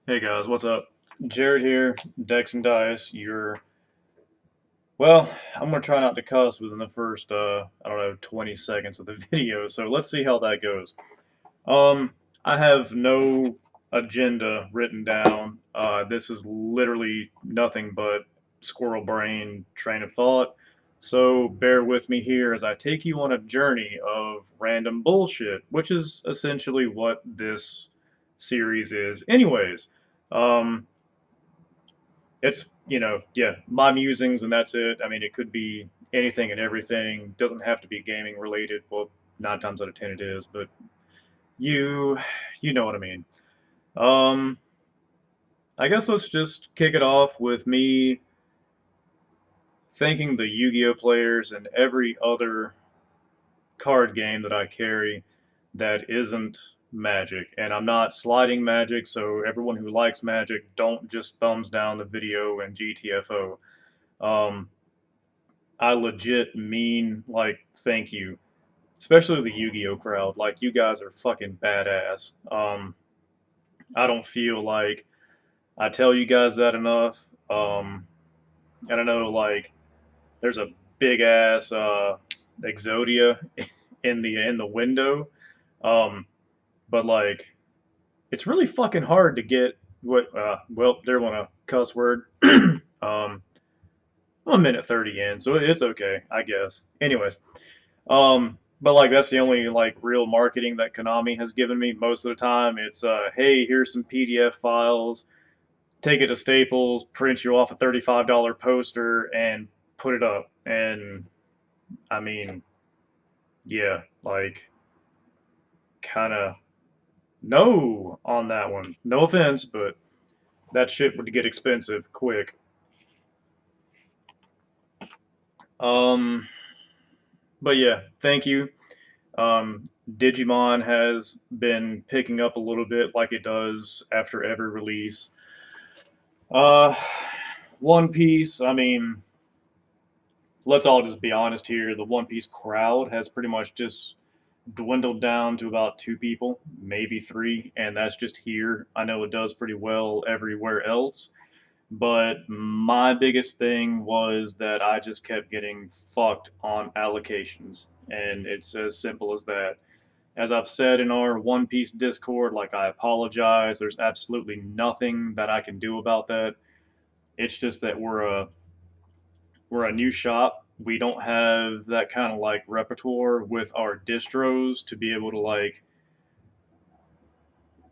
Hey guys, what's up? Jared here, Dex and Dice. Well, I'm gonna try not to cuss within the first, I don't know, 20 seconds of the video, so let's see how that goes. Um, I have no agenda written down. This is literally nothing but squirrel brain train of thought. So bear with me here as I take you on a journey of random bullshit, which is essentially what this series is. Anyways, um, it's yeah, my musings and that's it. I mean, it could be anything and everything. Doesn't have to be gaming related. Well, 9 times out of 10 it is, but you you know what I mean. Um, I guess let's just kick it off with me thanking the Yu-Gi-Oh players and every other card game that I carry that isn't Magic. And I'm not sliding Magic, so everyone who likes Magic, don't just thumbs down the video and GTFO. Um, I legit mean, like, thank you. Especially the Yu-Gi-Oh crowd. Like, you guys are fucking badass. I don't feel like I tell you guys that enough. I don't know, like, there's a big ass Exodia in the window. Um, but like, it's really fucking hard to get what. Well, there went a cuss word. I'm a minute 30 in, so it's okay, I guess. Anyways, but like that's the only like real marketing that Konami has given me most of the time. It's hey, here's some PDF files. Take it to Staples, print you off a $35 poster, and put it up. And I mean, yeah, like kind of no on that one. No offense, but that shit would get expensive quick. Um, but yeah, thank you. Um, Digimon has been picking up a little bit like it does after every release. Uh, One Piece, I mean, let's all just be honest here. The One Piece crowd has pretty much just dwindled down to about two people, maybe three, and that's just here. I know it does pretty well everywhere else, but my biggest thing was that I just kept getting fucked on allocations, and it's as simple as that. As I've said in our One Piece Discord, like I apologize. There's absolutely nothing that I can do about that. It's just that we're a new shop. We don't have that kind of like repertoire with our distros to be able to like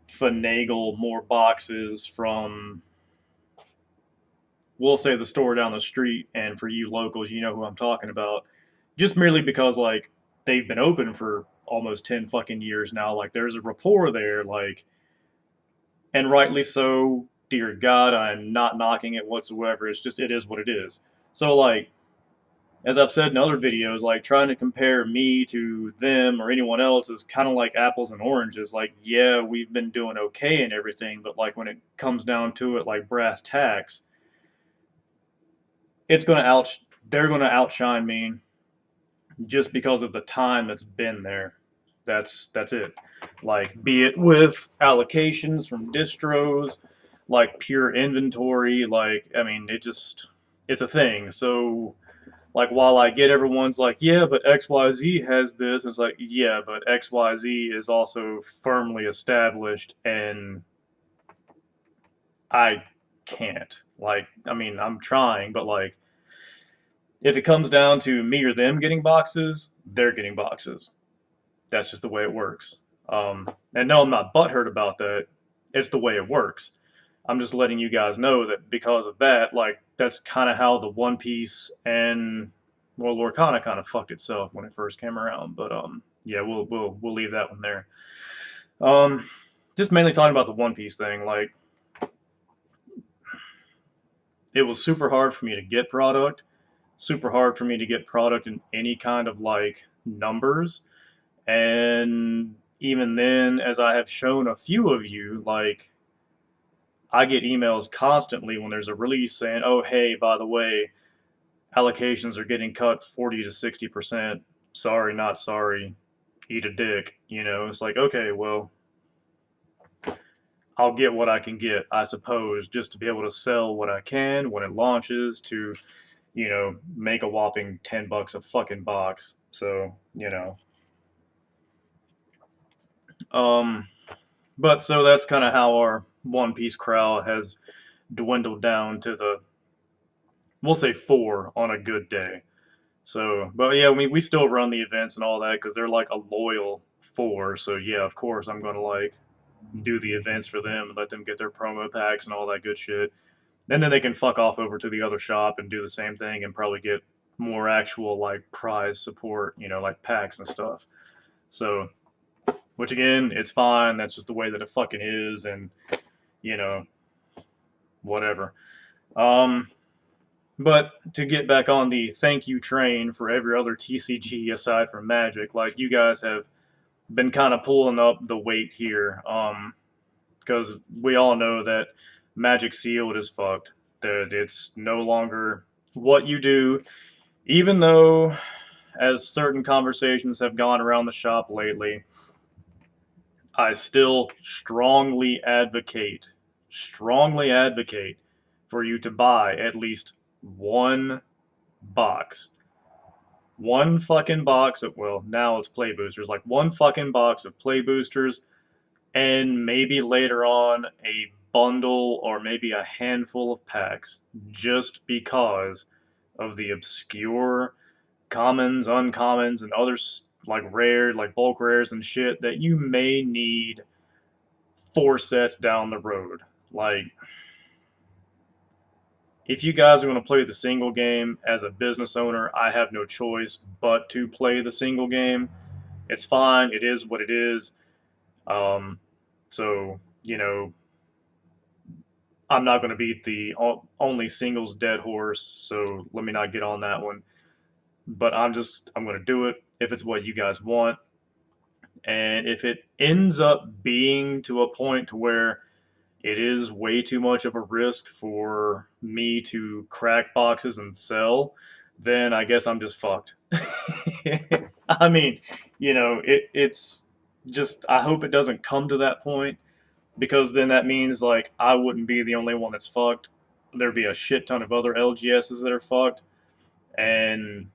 finagle more boxes from, we'll say, the store down the street. And for you locals, you know who I'm talking about. Just merely because like they've been open for almost 10 fucking years now. Like there's a rapport there. Like, and rightly so. Dear God, I'm not knocking it whatsoever. It's just, it is what it is. So like, as I've said in other videos, like trying to compare me to them or anyone else is kind of like apples and oranges. Like, yeah, we've been doing okay and everything, but like when it comes down to it, like brass tacks, it's gonna out they're gonna outshine me just because of the time that's been there. That's it. Like, be it with allocations from distros, like pure inventory. Like, I mean, it's a thing. So like while I get everyone's like, yeah, but XYZ has this, it's like, yeah, but XYZ is also firmly established and I can't. Like, I mean, I'm trying, but like if it comes down to me or them getting boxes, they're getting boxes. That's just the way it works. And no, I'm not butthurt about that. It's the way it works. I'm just letting you guys know that because of that, like that's kind of how the One Piece and well, Lorcana kind of fucked itself when it first came around. But yeah, we'll leave that one there. Um, just mainly talking about the One Piece thing. Like it was super hard for me to get product. Super hard for me to get product in any kind of like numbers. And even then, as I have shown a few of you, like I get emails constantly when there's a release saying, "Oh, hey, by the way, allocations are getting cut 40 to 60%. Sorry, not sorry. Eat a dick." It's like, okay, well, I'll get what I can get, I suppose, just to be able to sell what I can when it launches to, make a whopping $10 a fucking box. So, um, but so that's kind of how our One Piece crowd has dwindled down to we'll say four on a good day. So, but yeah, we still run the events and all that because they're like a loyal four. So yeah, of course I'm gonna like do the events for them and let them get their promo packs and all that good shit. And then they can fuck off over to the other shop and do the same thing and probably get more actual like prize support, like packs and stuff. So, which again, it's fine. That's just the way that it fucking is, and you know, whatever. Um, but to get back on the thank you train for every other TCG aside from Magic, like you guys have been kind of pulling up the weight here. Because we all know that Magic Sealed is fucked. That it's no longer what you do, even though, as certain conversations have gone around the shop lately, I still strongly advocate for you to buy at least one box. One fucking box of, well, now it's play boosters, like one fucking box of play boosters, and maybe later on a bundle or maybe a handful of packs, just because of the obscure commons, uncommons, and others like rare, like bulk rares and shit that you may need four sets down the road. Like, if you guys are going to play the single game as a business owner, I have no choice but to play the single game. It's fine. It is what it is. Um, so, I'm not going to beat the only singles dead horse. So let me not get on that one. But I'm going to do it if it's what you guys want. And if it ends up being to a point to where it is way too much of a risk for me to crack boxes and sell, then I guess I'm just fucked. I mean, it's just, I hope it doesn't come to that point because then that means like I wouldn't be the only one that's fucked. There'd be a shit ton of other LGSs that are fucked. And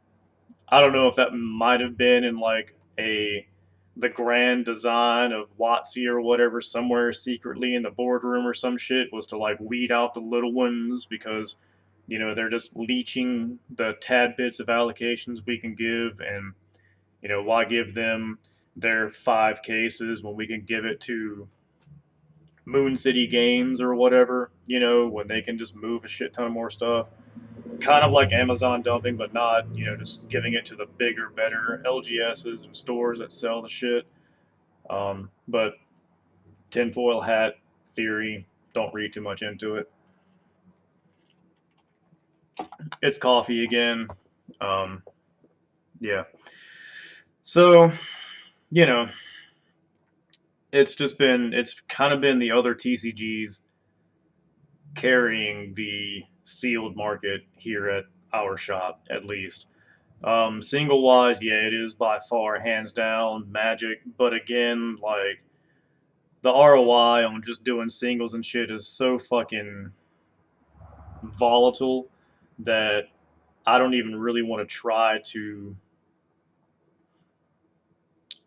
I don't know if that might have been in like the grand design of Watsy or whatever somewhere secretly in the boardroom or some shit was to like weed out the little ones because they're just leeching the tad bits of allocations we can give, and why give them their 5 cases when we can give it to Moon City Games or whatever, when they can just move a shit ton of more stuff. Kind of like Amazon dumping, but not, just giving it to the bigger, better LGSs and stores that sell the shit. But tinfoil hat theory, don't read too much into it. It's coffee again. Um, yeah. So, you know, it's kind of been the other TCGs carrying the sealed market here at our shop, at least. Single wise, yeah, it is by far, hands down, Magic. But again, like, the ROI on just doing singles and shit is so fucking volatile that I don't even really want to try to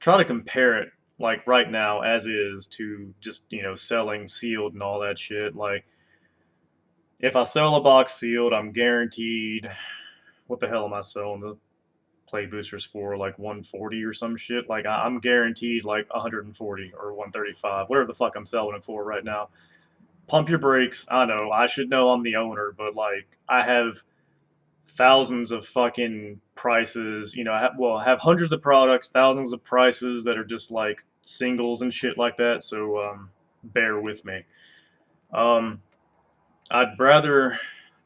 compare it like right now as is to just selling sealed and all that shit. Like if I sell a box sealed, I'm guaranteed. What the hell am I selling the play boosters for? Like 140 or some shit. Like I'm guaranteed like 140 or 135, whatever the fuck I'm selling it for right now. Pump your brakes. I know I should know I'm the owner, but like I have thousands of fucking prices. I have hundreds of products, thousands of prices that are just like singles and shit like that. So bear with me. Um, I'd rather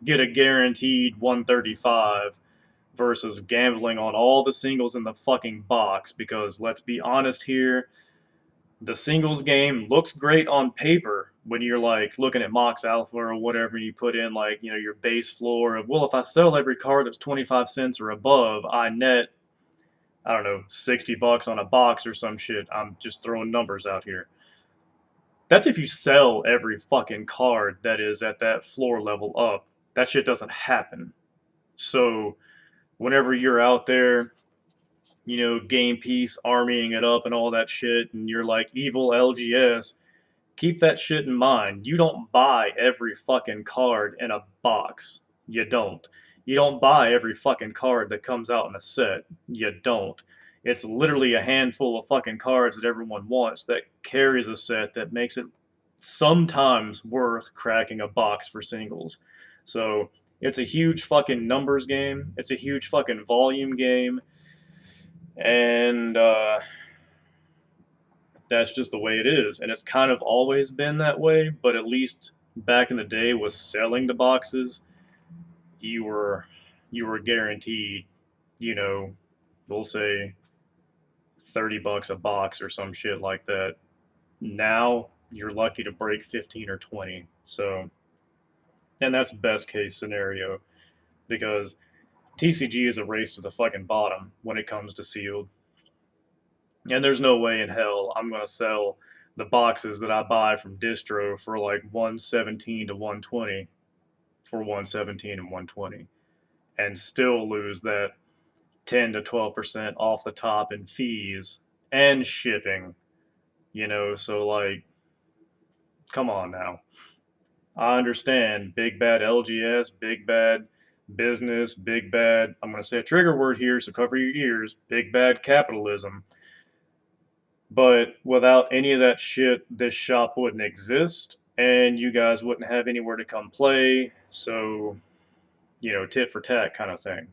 get a guaranteed 135 versus gambling on all the singles in the fucking box because let's be honest here, the singles game looks great on paper when you're like looking at Mox Alpha or whatever, and you put in like, your base floor of, well, if I sell every card that's 25 cents or above, I net, I don't know, $60 on a box or some shit. I'm just throwing numbers out here. That's if you sell every fucking card that is at that floor level up. That shit doesn't happen. So whenever you're out there, game piece, armying it up and all that shit, and you're like evil LGS, keep that shit in mind. You don't buy every fucking card in a box. You don't. You don't buy every fucking card that comes out in a set. You don't. It's literally a handful of fucking cards that everyone wants that carries a set that makes it sometimes worth cracking a box for singles. So it's a huge fucking numbers game. It's a huge fucking volume game. And that's just the way it is, and it's kind of always been that way. But at least back in the day, with selling the boxes, you were you were guaranteed, you know, we'll say $30 a box or some shit like that. Now you're lucky to break 15 or 20. So, and that's best case scenario because TCG is a race to the fucking bottom when it comes to sealed. And there's no way in hell I'm gonna sell the boxes that I buy from distro for like 117 to 120 for 117 and 120 and still lose that 10 to 12% off the top in fees and shipping, so like come on now. I understand big bad LGS, big bad business, big bad, I'm going to say a trigger word here, so cover your ears, big bad capitalism. But without any of that shit, this shop wouldn't exist, and you guys wouldn't have anywhere to come play. So, tit for tat kind of thing.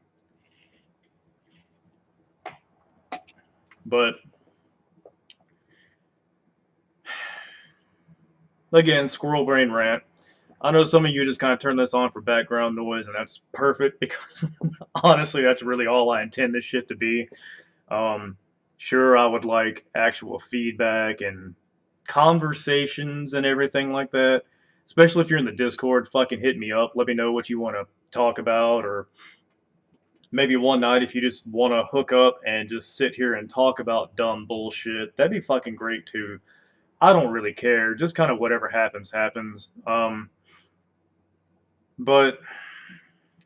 But again, squirrel brain rant. I know some of you just kind of turn this on for background noise, and that's perfect because honestly, that's really all I intend this shit to be. Um, sure, I would like actual feedback and conversations and everything like that. Especially if you're in the Discord, fucking hit me up. Let me know what you want to talk about, or maybe one night if you just want to hook up and just sit here and talk about dumb bullshit. That'd be fucking great too. I don't really care. Just kind of whatever happens, happens. But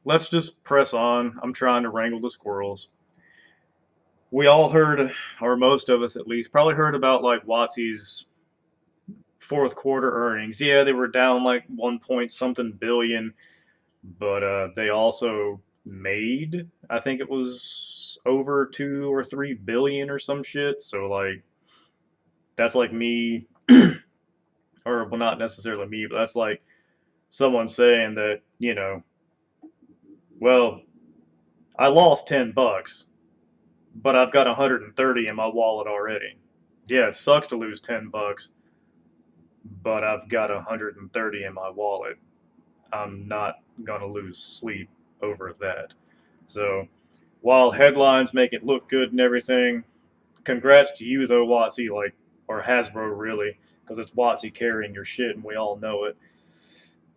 let's just press on. I'm trying to wrangle the squirrels. We all heard, or most of us at least, probably heard about like Watsy's fourth quarter earnings. Yeah, they were down like 1 point something billion, but they also made, I think it was over 2 or 3 billion or some shit. So like that's like me, or well, not necessarily me, but that's like someone saying that well, I lost $10, but I've got 130 in my wallet already. Yeah, it sucks to lose $10, but I've got 130 in my wallet. I'm not gonna lose sleep over that. So while headlines make it look good and everything, congrats to you though, Watsy, like, or Hasbro really, because it's Watsy carrying your shit and we all know it.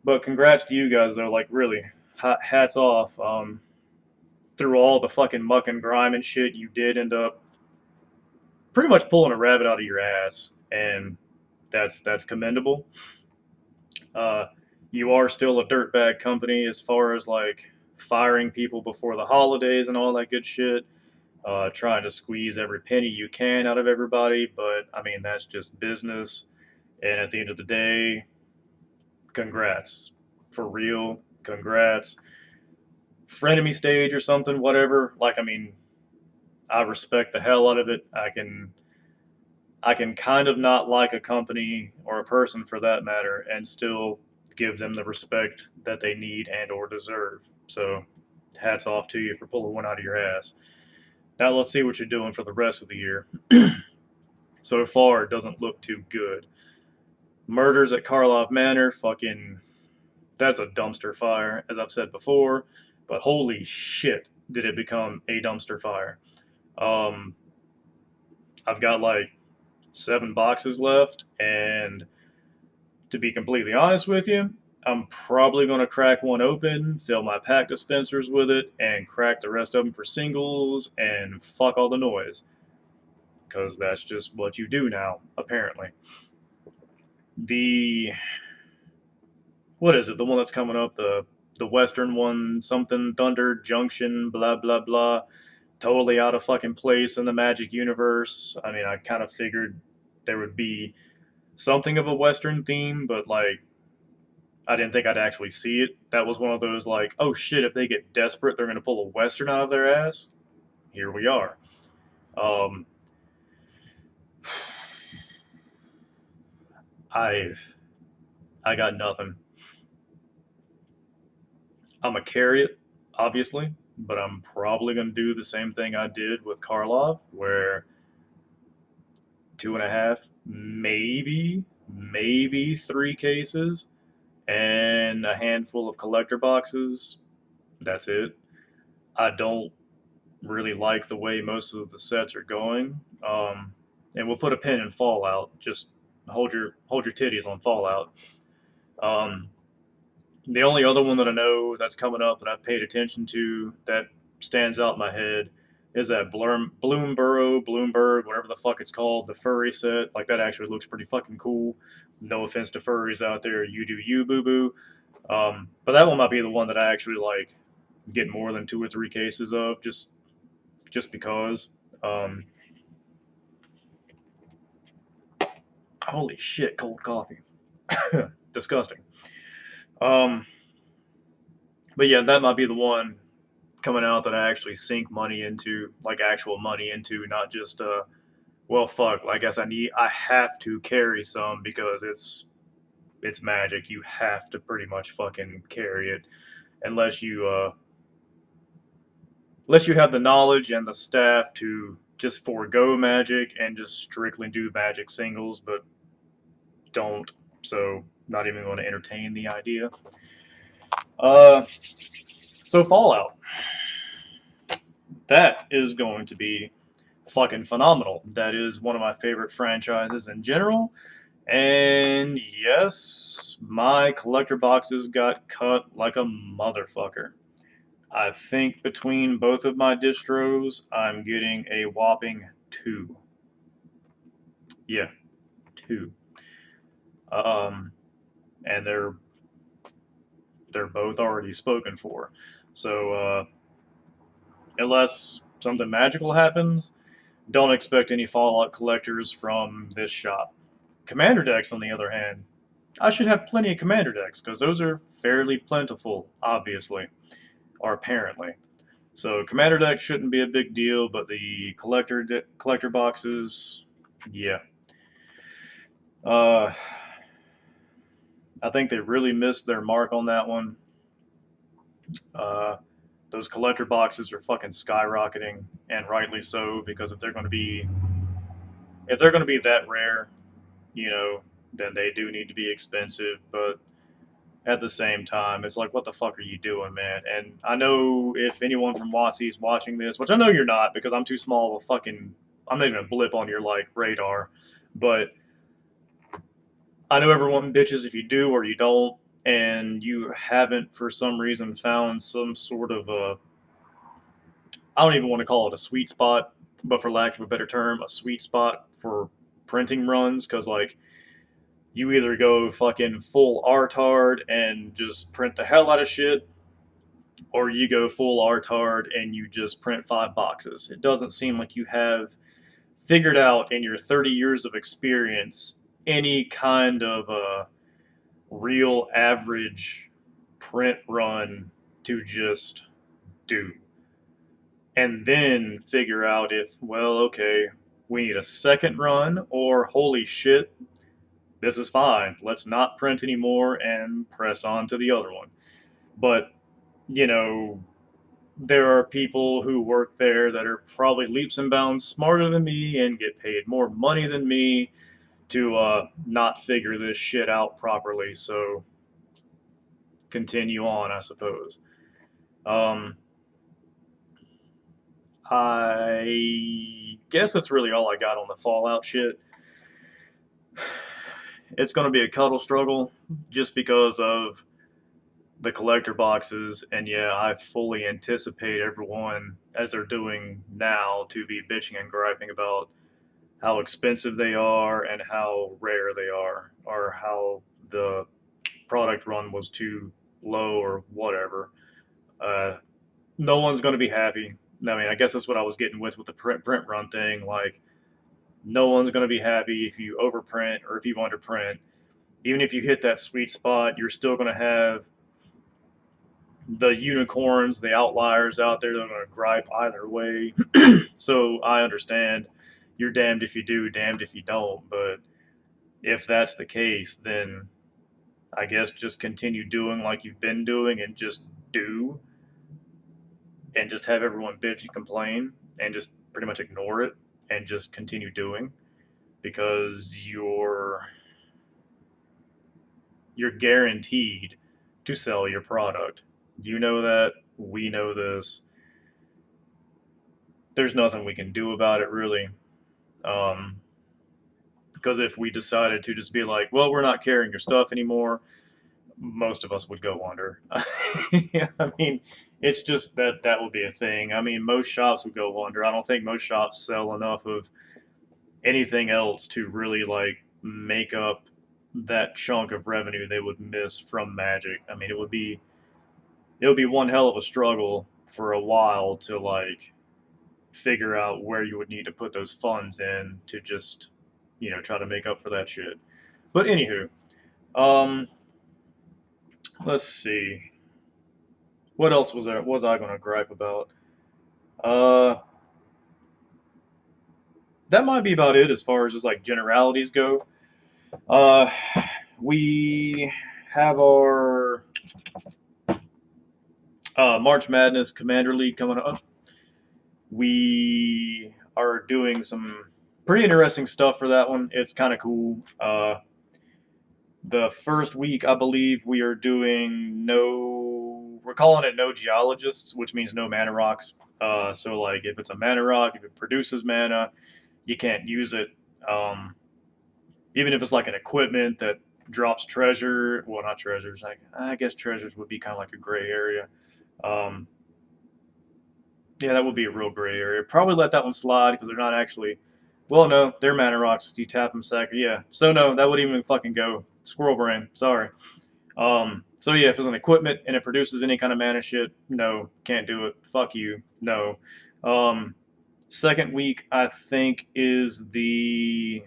But congrats to you guys though, like really, hats off. Through all the fucking muck and grime and shit, you did end up pretty much pulling a rabbit out of your ass, and that's commendable. Uh, you are still a dirtbag company as far as like firing people before the holidays and all that good shit. Trying to squeeze every penny you can out of everybody, but I mean that's just business. And at the end of the day, congrats, for real, congrats. Frenemy stage or something, whatever. Like I mean, I respect the hell out of it. I can kind of not like a company or a person for that matter and still give them the respect that they need and or deserve. So hats off to you for pulling one out of your ass. Now let's see what you're doing for the rest of the year. So far, it doesn't look too good. Murders at Karlov Manor, fucking, that's a dumpster fire, as I've said before. But holy shit, did it become a dumpster fire. Um, I've got like 7 boxes left, and to be completely honest with you, I'm probably going to crack one open, fill my pack dispensers with it, and crack the rest of them for singles, and fuck all the noise. Because that's just what you do now, apparently. The what is it? The one that's coming up, the Western one, something Thunder Junction, blah blah blah. Totally out of fucking place in the Magic universe. I mean, I kind of figured there would be something of a Western theme, but like I didn't think I'd actually see it. That was one of those like, oh shit, if they get desperate, they're gonna pull a Western out of their ass. Here we are. Um, I I got nothing. I'm a carry it, obviously, but I'm probably gonna do the same thing I did with Karlov, where two and a half, maybe three cases, and a handful of collector boxes. That's it. I don't really like the way most of the sets are going. And we'll put a pin in Fallout. Just hold your titties on Fallout. Um, the only other one that I know that's coming up that I've paid attention to that stands out in my head is that Bloomberg, whatever the fuck it's called, the furry set. Like that actually looks pretty fucking cool. No offense to furries out there, you do you, boo boo. But that one might be the one that I actually like get more than two or three cases of, just because. Um, Holy shit, cold coffee, disgusting. Um, but yeah, that might be the one coming out that I actually sink money into, like actual money into, not just well, fuck. I guess I have to carry some because it's Magic. You have to pretty much fucking carry it unless you have the knowledge and the staff to just forego Magic and just strictly do Magic singles, but don't. So not even going to entertain the idea. So Fallout, that is going to be fucking phenomenal. That is one of my favorite franchises in general. And yes, my collector boxes got cut like a motherfucker. I think between both of my distros, I'm getting a whopping two. Yeah, two. Um, and they're both already spoken for. So unless something magical happens, don't expect any Fallout collectors from this shop. Commander decks, on the other hand, I should have plenty of commander decks because those are fairly plentiful, obviously, or apparently. So commander decks shouldn't be a big deal, but the collector boxes, yeah. Uh, I think they really missed their mark on that one. Uh, those collector boxes are fucking skyrocketing, and rightly so, because if they're gonna be that rare, you know, then they do need to be expensive. But at the same time, it's like, what the fuck are you doing, man? And I know if anyone from WotC's watching this, which I know you're not, because I'm too small of a fucking, I'm not even a blip on your like radar, but I know everyone bitches if you do or you don't, and you haven't for some reason found some sort of a, I don't even want to call it a sweet spot, but for lack of a better term, a sweet spot for printing runs, because like you either go fucking full artard and just print the hell out of shit, or you go full artard and you just print five boxes. It doesn't seem like you have figured out in your 30 years of experience any kind of a real average print run to just do. And then figure out if, well, okay, we need a second run, or holy shit, this is fine. Let's not print anymore and press on to the other one. But, you know, there are people who work there that are probably leaps and bounds smarter than me and get paid more money than me to not figure this shit out properly. So continue on, I suppose. Um, I guess that's really all I got on the Fallout shit. It's going to be a cuddle struggle just because of the collector boxes, and yeah, I fully anticipate everyone, as they're doing now, to be bitching and griping about how expensive they are and how rare they are, or how the product run was too low or whatever. Uh, no one's going to be happy. I mean, I guess that's what I was getting with the print run thing. Like, no one's going to be happy if you overprint or if you underprint. Even if you hit that sweet spot, you're still going to have the unicorns, the outliers out there that are going to gripe either way. So I understand you're damned if you do, damned if you don't. But if that's the case, then I guess just continue doing like you've been doing and just do and just have everyone bitch and complain and just pretty much ignore it and just continue doing because you're guaranteed to sell your product. You know that, we know this. There's nothing we can do about it really. Um, because if we decided to just be like, well, we're not carrying your stuff anymore, most of us would go under. Yeah, I mean, it's just that would be a thing. I mean, most shops would go under. I don't think most shops sell enough of anything else to really like make up that chunk of revenue they would miss from Magic. I mean, it would be one hell of a struggle for a while to like figure out where you would need to put those funds in to just try to make up for that shit. But anywho, um, let's see. What else was I gonna gripe about? Uh, that might be about it as far as just like generalities go. Uh, we have our March Madness Commander League coming up. We are doing some pretty interesting stuff for that one. It's kind of cool. The first week, I believe, we are doing no. We're calling it no geologists, which means no mana rocks. So like, if it's a mana rock, if it produces mana, you can't use it. Um, Even if it's like an equipment that drops treasure. Well, not treasures. I guess treasures would be kind of like a gray area. Um, yeah, that would be a real gray area. Probably let that one slide because they're not actually. Well, no, they're mana rocks. You tap them, sack. Yeah. So no, that wouldn't even fucking go. Squirrel brain. Sorry. So yeah, if it's an equipment and it produces any kind of mana shit, no, can't do it. Fuck you. No. Um, Second week, I think, is the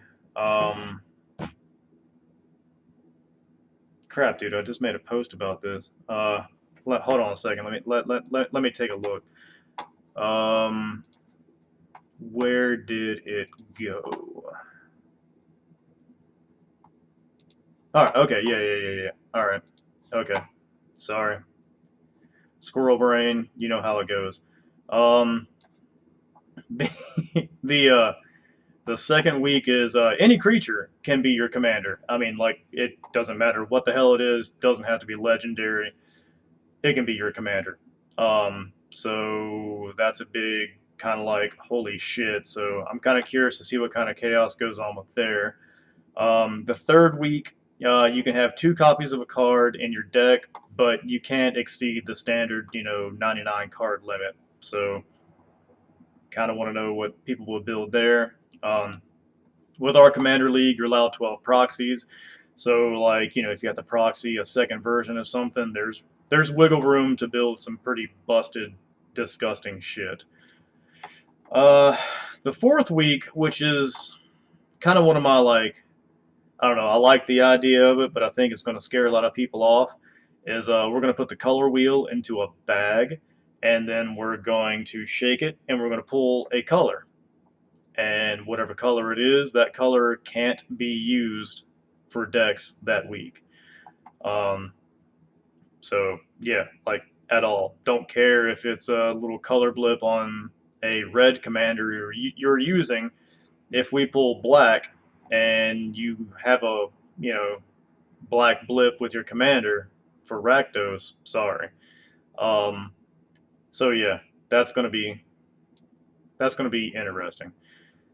crap, dude. I just made a post about this. Hold on a second. Let me take a look. Um, where did it go? All right. Okay. Yeah. All right. Okay. Sorry. Squirrel brain. You know how it goes. Um, the the uh, the second week is any creature can be your commander. I mean, like it doesn't matter what the hell it is. Doesn't have to be legendary. It can be your commander. So that's a big kind of like holy shit. So I'm kind of curious to see what kind of chaos goes on with there. The third week, you can have 2 copies of a card in your deck, but you can't exceed the standard, 99 card limit. So kind of want to know what people will build there. With our Commander League, you're allowed 12 proxies. So, like, if you have to proxy a second version of something, there's wiggle room to build some pretty busted, disgusting shit. Uh, the fourth week, which is kind of one of my like, I don't know, I like the idea of it, but I think it's going to scare a lot of people off. Is we're going to put the color wheel into a bag, and then we're going to shake it, and we're going to pull a color. And whatever color it is, that color can't be used for decks that week. Um, so yeah, like at all. Don't care if it's a little color blip on a red commander you're using. If we pull black and you have a you know black blip with your commander for Rakdos, sorry. Um, so yeah, that's gonna be interesting.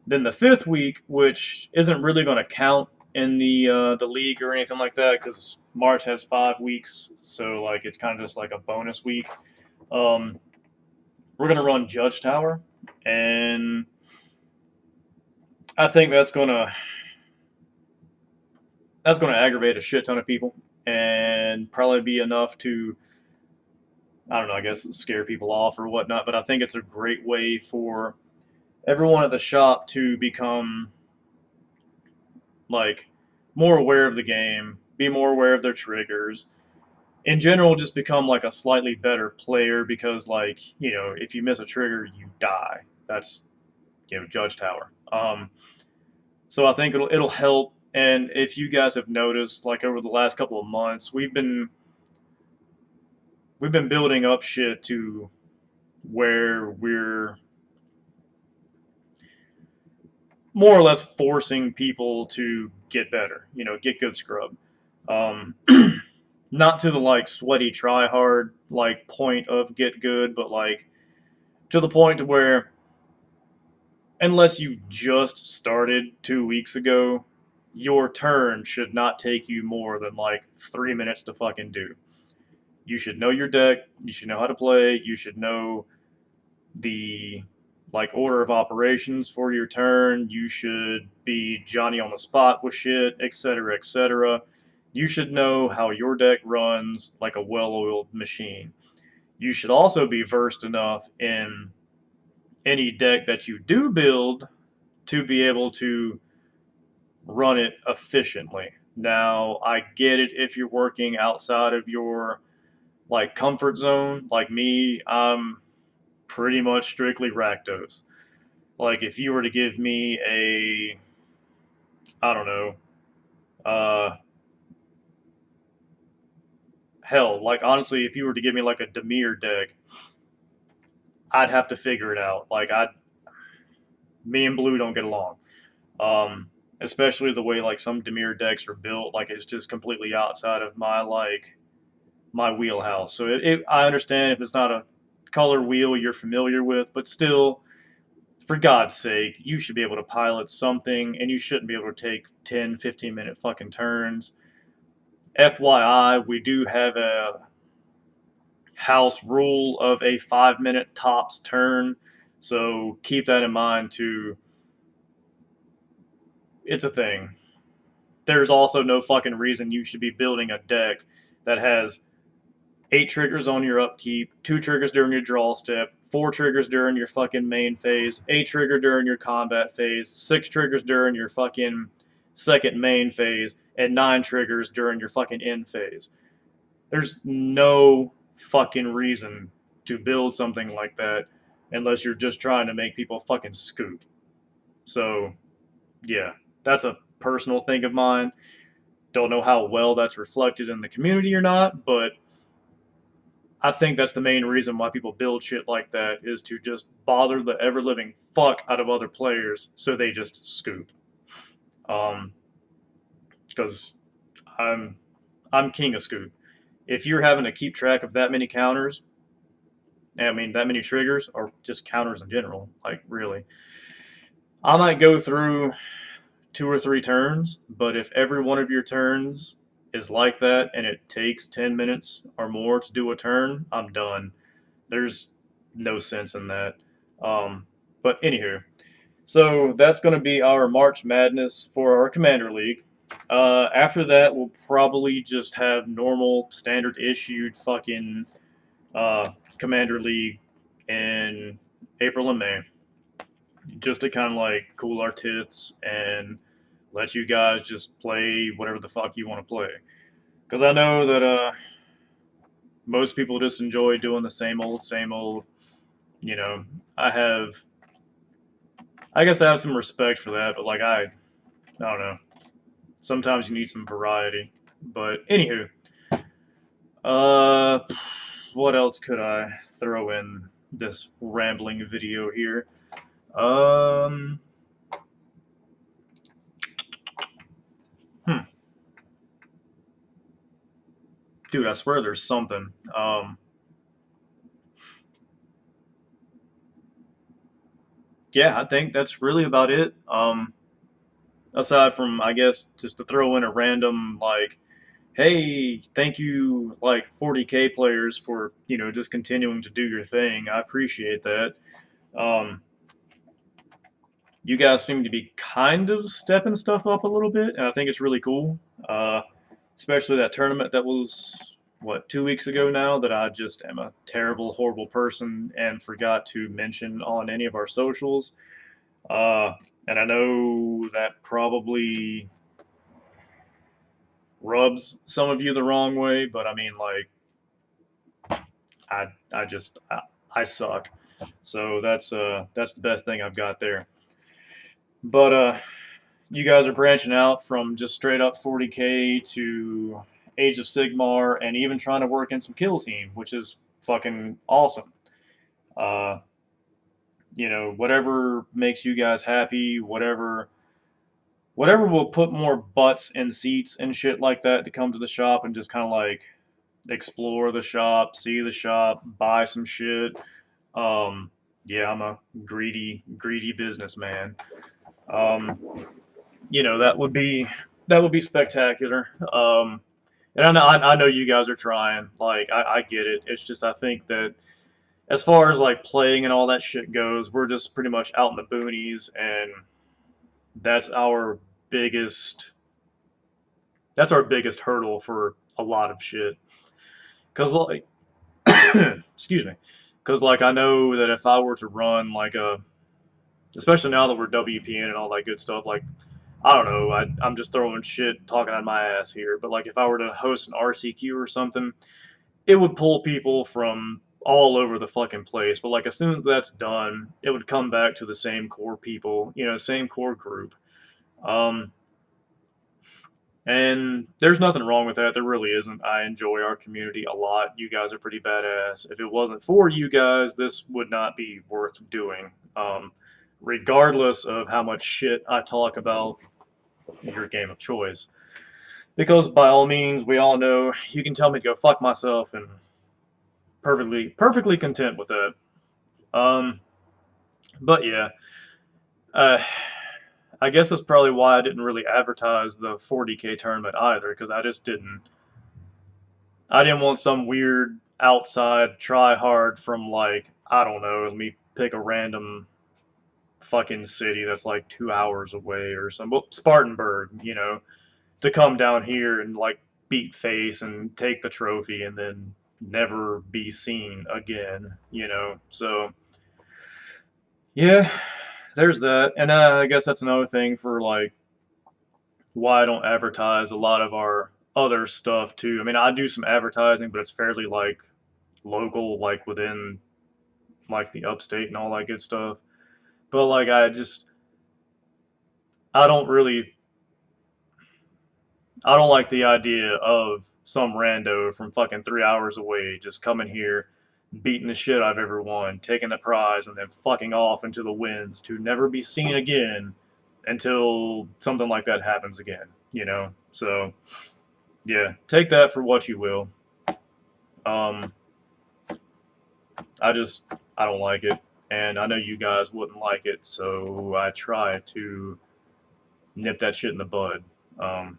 Then the fifth week, which isn't really going to count in the league or anything like that, because March has 5 weeks, so like it's kind of just like a bonus week. Um, we're going to run Judge Tower, and I think that's gonna aggravate a shit ton of people and probably be enough to, I don't know, I guess scare people off or whatnot. But I think it's a great way for everyone at the shop to become like more aware of the game, be more aware of their triggers. In general, just become like a slightly better player because, like, if you miss a trigger, you die. That's, Judge Tower. So I think it'll help. And if you guys have noticed, like over the last couple of months, we've been building up shit to where we're more or less forcing people to get better, get good scrub. Um, Not to the like sweaty try hard like point of get good, but like to the point to where unless you just started 2 weeks ago, your turn should not take you more than like 3 minutes to fucking do. You should know your deck, you should know how to play, you should know the like order of operations for your turn. You should be Johnny on the spot with shit, etc., etc. You should know how your deck runs like a well-oiled machine. You should also be versed enough in any deck that you do build to be able to run it efficiently. Now, I get it if you're working outside of your like comfort zone. Like me, I'm pretty much strictly Rakdos. Like if you were to give me a, I don't know, uh, hell, like honestly, if you were to give me like a Demir deck, I'd have to figure it out. Me and Blue don't get along. Um, Especially the way like some Demir decks are built, like it's just completely outside of my wheelhouse. So I understand if it's not a color wheel you're familiar with, but still, for God's sake, you should be able to pilot something, and you shouldn't be able to take 10, 15-minute fucking turns. FYI, we do have a house rule of a 5 minute tops turn, so keep that in mind too. It's a thing. There's also no fucking reason you should be building a deck that has 8 triggers on your upkeep, 2 triggers during your draw step, 4 triggers during your fucking main phase, 8 trigger during your combat phase, 6 triggers during your fucking second main phase, and 9 triggers during your fucking end phase. There's no fucking reason to build something like that unless you're just trying to make people fucking scoop. So, yeah, that's a personal thing of mine. Don't know how well that's reflected in the community or not, but I think that's the main reason why people build shit like that is to just bother the ever living fuck out of other players so they just scoop. Um, because I'm I'm king of scoop. If you're having to keep track of that many counters, I mean that many triggers or just counters in general, like really, I might go through 2 or 3 turns, but if every one of your turns is like that and it takes 10 minutes or more to do a turn, I'm done. There's no sense in that. Um, but anywho, so that's going to be our March Madness for our Commander League. After that, we'll probably just have normal, standard issued fucking Commander League in April and May, just to kind of like cool our tits and let you guys just play whatever the fuck you want to play. Because I know that most people just enjoy doing the same old, same old. You know, I have, I guess I have some respect for that, but like I don't know. Sometimes you need some variety. But anywho, uh, what else could I throw in this rambling video here? Um, hmm, dude, I swear there's something. Yeah, I think that's really about it. Aside from, I guess, just to throw in a random like, hey, thank you, like 40K players for just continuing to do your thing. I appreciate that. Um, You guys seem to be kind of stepping stuff up a little bit, and I think it's really cool. Uh, Especially that tournament that was, what, 2 weeks ago now, that I just am a terrible, horrible person and forgot to mention on any of our socials. Uh, and I know that probably rubs some of you the wrong way, but I mean, like, I suck. So that's the best thing I've got there. But you guys are branching out from just straight up 40K to Age of Sigmar and even trying to work in some kill team, which is fucking awesome. Uh, whatever makes you guys happy, whatever will put more butts in seats and shit like that to come to the shop and just kind of like explore the shop, see the shop, buy some shit. Um, yeah, I'm a greedy businessman. Um, that would be spectacular. And I know you guys are trying. Like I get it. It's just I think that as far as like playing and all that shit goes, we're just pretty much out in the boonies, and that's our biggest that's our biggest hurdle for a lot of shit. Cause like, excuse me, cause like I know that if I were to run like especially now that we're WPN and all that good stuff, like I don't know, I'm just throwing shit talking on my ass here, but like if I were to host an RCQ or something, it would pull people from all over the fucking place. But like as soon as that's done, it would come back to the same core people, same core group. Um, and there's nothing wrong with that. There really isn't. I enjoy our community a lot. You guys are pretty badass. If it wasn't for you guys, this would not be worth doing. Regardless of how much shit I talk about your game of choice. Because by all means, we all know you can tell me to go fuck myself, and perfectly content with that. Um, but yeah, uh, I guess that's probably why I didn't really advertise the 40K tournament either, because I didn't want some weird outside try hard from like I don't know, let me pick a random fucking city that's like 2 hours away or some well, Spartanburg, to come down here and like beat face and take the trophy and then never be seen again. So yeah, there's that, and I guess that's another thing for like why I don't advertise a lot of our other stuff too. I mean, I do some advertising, but it's fairly like local, like within like the upstate and all that good stuff. But like I don't really I don't like the idea of some rando from fucking 3 hours away just coming here, beating the shit I've ever won, taking the prize, and then fucking off into the winds to never be seen again until something like that happens again. So yeah, take that for what you will. Um, I don't like it, and I know you guys wouldn't like it, so I try to nip that shit in the bud. Um,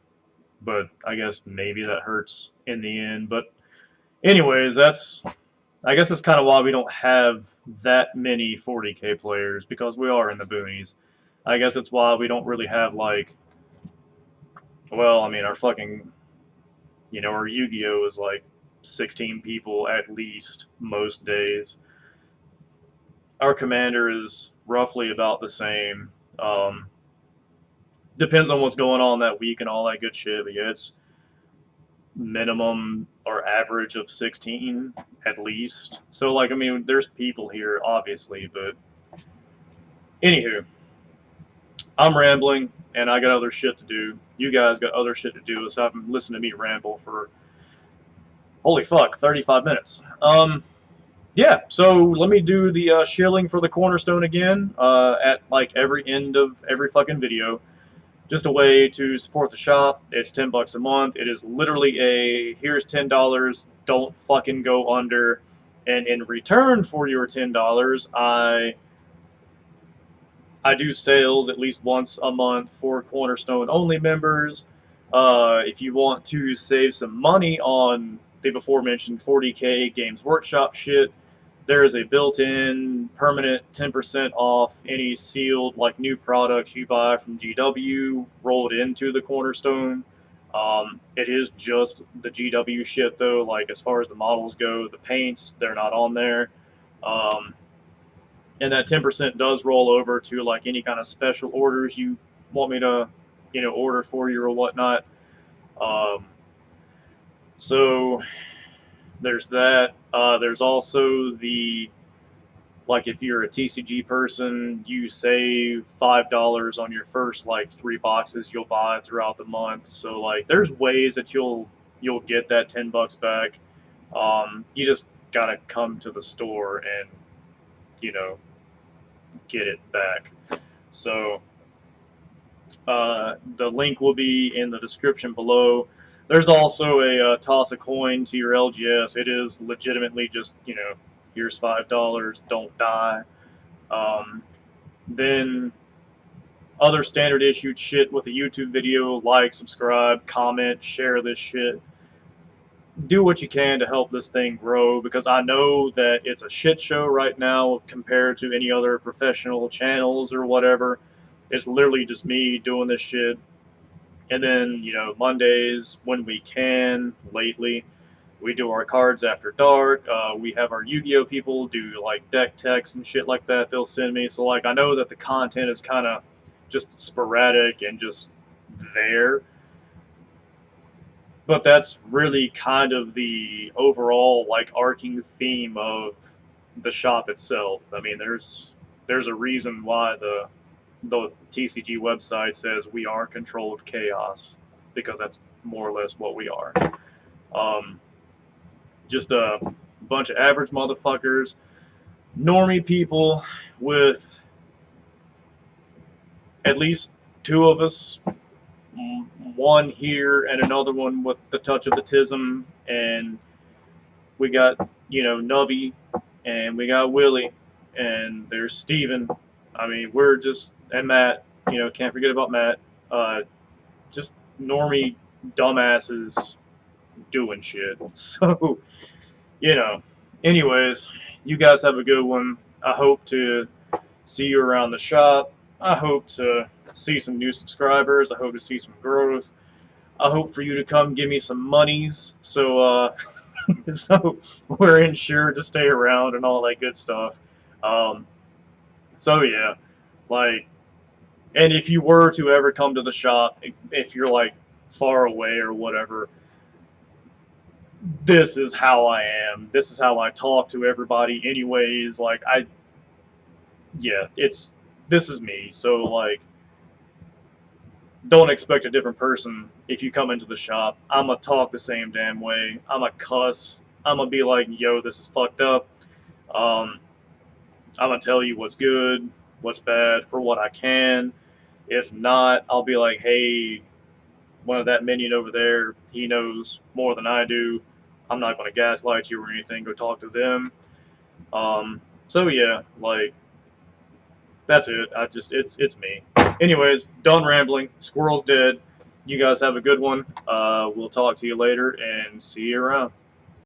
but I guess maybe that hurts in the end. But anyways, I guess that's kind of why we don't have that many 40K players because we are in the boonies. I guess that's why we don't really have like, well, I mean, our Yu-Gi-Oh is like 16 people at least most days. Our commander is roughly about the same. Um, Depends on what's going on that week and all that good shit. But yeah, it's minimum or average of 16 at least. So like, I mean, there's people here obviously, but anywho, I'm rambling and I got other shit to do. You guys got other shit to do aside from listening to me ramble for holy fuck 35 minutes. Yeah, so let me do the shilling for the cornerstone again at like every end of every fucking video. Just a way to support the shop. It's $10 a month. It is literally a here's $10. Don't fucking go under. And in return for your $10, I do sales at least once a month for Cornerstone only members. If you want to save some money on the before mentioned 40K Games Workshop shit, There is a built-in permanent 10% off any sealed like new products you buy from GW rolled into the Cornerstone. It is just the GW shit though. Like as far as the models go, the paints they're not on there. Um, and that 10% does roll over to like any kind of special orders you want me to, order for you or whatnot. Um, so there's that. There's also the like if you're a TCG person, you save $5 on your first like 3 boxes you'll buy throughout the month. So like there's ways that you'll get that $10 back. You just gotta come to the store and you know get it back. So the link will be in the description below. There's also a toss a coin to your LGS. It is legitimately just here's $5. Don't die. Um, then other standard issued shit with a YouTube video, like, subscribe, comment, share this shit. Do what you can to help this thing grow because I know that it's a shit show right now compared to any other professional channels or whatever. It's literally just me doing this shit. And then, Mondays when we can, lately, we do our cards after dark. We have our Yu-Gi-Oh people do like deck techs and shit like that. They'll send me. So like I know that the content is kind of just sporadic and just there. But that's really kind of the overall like arcing theme of the shop itself. I mean, there's a reason why the TCG website says we are controlled chaos because that's more or less what we are. Um, just a bunch of average motherfuckers, normie people with at least two of us, one here and another one with the touch of the tism, and we got Nubby, and we got Willie, and there's Steven. I mean, we're just and Matt. Can't forget about Matt. Just normie dumbasses doing shit. So you know, anyways, you guys have a good one. I hope to see you around the shop. I hope to see some new subscribers. I hope to see some growth. I hope for you to come give me some monies so we're insured to stay around and all that good stuff. Um, so yeah, like, and if you were to ever come to the shop, if you're like far away or whatever, this is how I am. This is how I talk to everybody anyways. Like yeah, this is me. So like don't expect a different person if you come into the shop. I'm gonna talk the same damn way. I'm gonna cuss. I'm gonna be like, yo, this is fucked up. Um, I'm gonna tell you what's good, what's bad for what I can. If not, I'll be like, hey, one of that minion over there, he knows more than I do. I'm not gonna gaslight you or anything. Go talk to them. So yeah, like that's it. It's me. Anyways, done rambling. Squirrel's dead. You guys have a good one. We'll talk to you later and see you around.